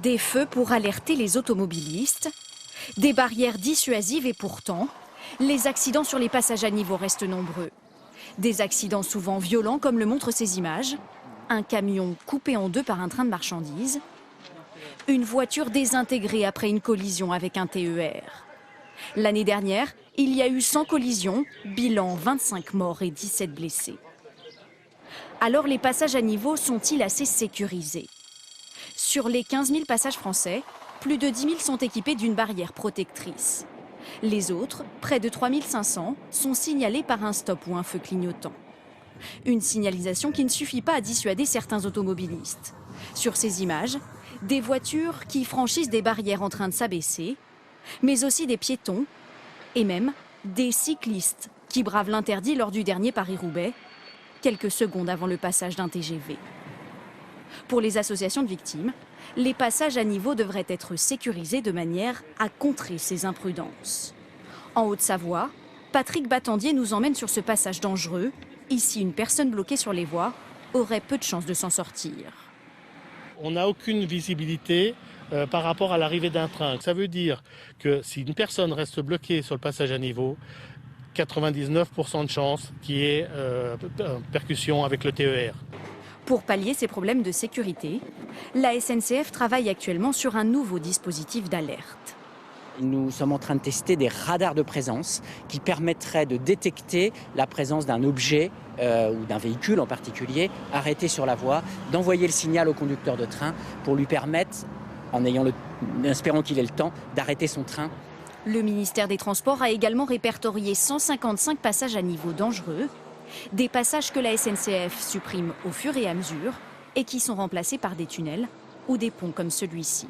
Des feux pour alerter les automobilistes, des barrières dissuasives et pourtant, les accidents sur les passages à niveau restent nombreux. Des accidents souvent violents comme le montrent ces images. Un camion coupé en deux par un train de marchandises. Une voiture désintégrée après une collision avec un TER. L'année dernière, il y a eu 100 collisions, bilan 25 morts et 17 blessés. Alors les passages à niveau sont-ils assez sécurisés? Sur les 15 000 passages français, plus de 10 000 sont équipés d'une barrière protectrice. Les autres, près de 3 500, sont signalés par un stop ou un feu clignotant. Une signalisation qui ne suffit pas à dissuader certains automobilistes. Sur ces images, des voitures qui franchissent des barrières en train de s'abaisser, mais aussi des piétons et même des cyclistes qui bravent l'interdit lors du dernier Paris-Roubaix, quelques secondes avant le passage d'un TGV. Pour les associations de victimes, les passages à niveau devraient être sécurisés de manière à contrer ces imprudences. En Haute-Savoie, Patrick Battendier nous emmène sur ce passage dangereux. Ici, une personne bloquée sur les voies aurait peu de chances de s'en sortir. On n'a aucune visibilité par rapport à l'arrivée d'un train. Ça veut dire que si une personne reste bloquée sur le passage à niveau, 99% de chances qu'il y ait percussion avec le TER. Pour pallier ces problèmes de sécurité, la SNCF travaille actuellement sur un nouveau dispositif d'alerte. Nous sommes en train de tester des radars de présence qui permettraient de détecter la présence d'un objet ou d'un véhicule en particulier arrêté sur la voie, d'envoyer le signal au conducteur de train pour lui permettre, en espérant qu'il ait le temps, d'arrêter son train. Le ministère des Transports a également répertorié 155 passages à niveau dangereux, des passages que la SNCF supprime au fur et à mesure et qui sont remplacés par des tunnels ou des ponts comme celui-ci.